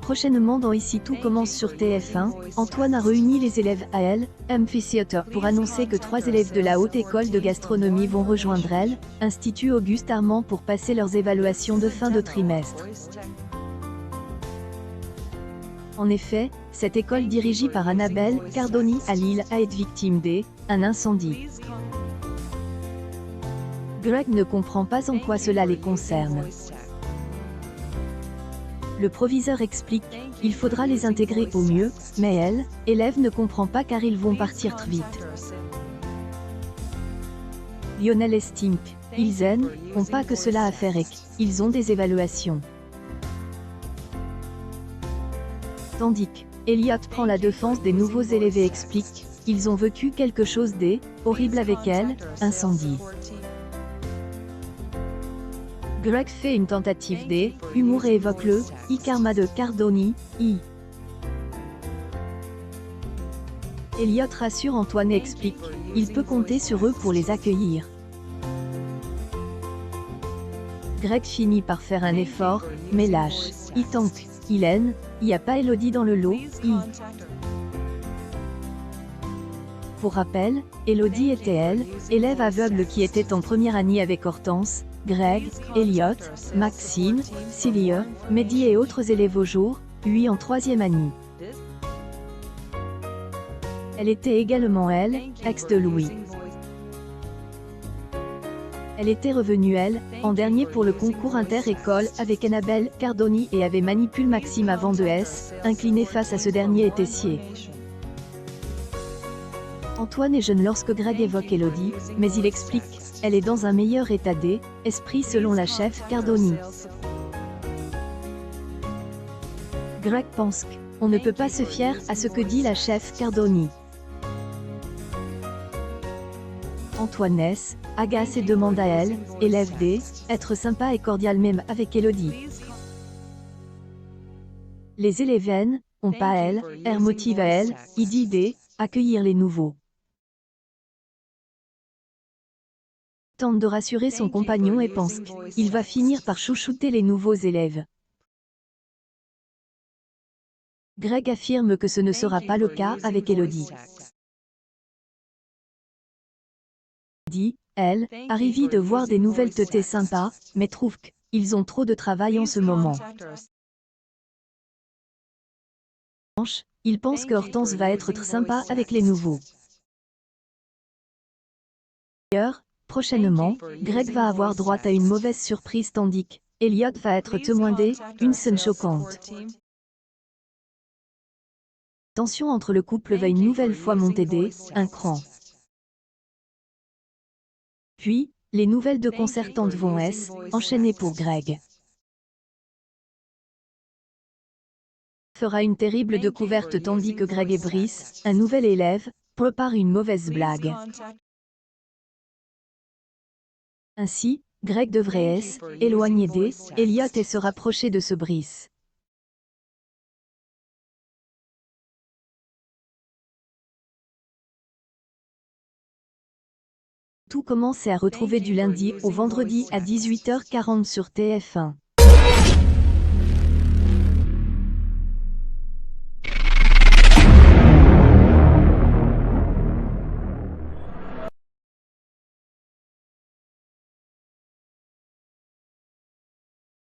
Prochainement dans Ici tout commence sur TF1, Antoine a réuni les élèves AL, Amphitheatre pour annoncer que 3 élèves de la Haute École de Gastronomie vont rejoindre elle, Institut Auguste Armand pour passer leurs évaluations de fin de trimestre. En effet, cette école dirigée par Annabelle Cardoni à Lille a été victime d'un incendie. Greg ne comprend pas en quoi cela les concerne. Le proviseur explique, il faudra les intégrer au mieux, mais elle, élève ne comprend pas car ils vont partir très vite. Lionel estime qu'ils n'ont pas que cela à faire et qu'ils ont des évaluations. Tandis qu'Eliott prend la défense des nouveaux élèves et explique, ils ont vécu quelque chose d'horrible avec elle, incendie. Greg fait une tentative d'humour et évoque le karma de Cardoni. Eliott rassure Antoine et explique, il peut compter sur eux pour les accueillir. Greg finit par faire un effort, mais lâche. Tant qu'il n'y a pas Elodie dans le lot. Pour rappel, Elodie était elle, élève aveugle qui était en première année avec Hortense, Greg, Eliott, Maxime, Célie, Mehdi et autres élèves au jour, lui en troisième année. Elle était également elle, ex de Louis. Elle était revenue elle, en dernier pour le concours inter-école avec Annabelle Cardoni et avait manipulé Maxime avant de incliné face à ce dernier et Tessier. Antoine est jeune lorsque Greg évoque Elodie, mais il explique, elle est dans un meilleur état d'esprit selon la chef Cardoni. Greg pense qu'on ne peut pas se fier à ce que dit la chef Cardoni. Antoine est agace et demande à elle, élève d'être sympa et cordial même avec Elodie. Les élèves n'ont pas elle, motive à elle, il dit accueillir les nouveaux. Tente de rassurer son compagnon et pense qu'il va finir par chouchouter les nouveaux élèves. Greg affirme que ce ne sera pas le cas avec Elodie. Elle, arrive de voir des nouvelles têtes sympas, mais trouve qu'ils ont trop de travail en ce moment. Il pense que Hortense va être très sympa avec les nouveaux. D'ailleurs, prochainement, Greg va avoir droit à une mauvaise surprise tandis qu'Eliott va être témoin d'une scène choquante. Tension entre le couple va une nouvelle fois monter d'un cran. Puis, les nouvelles déconcertantes vont enchaîner pour Greg. Fera une terrible découverte tandis que Greg et Brice, un nouvel élève, préparent une mauvaise blague. Ainsi, Greg devrait éloigner d'Eliott et se rapprocher de ce Brice. Tout commence à retrouver du lundi au vendredi à 18h40 sur TF1.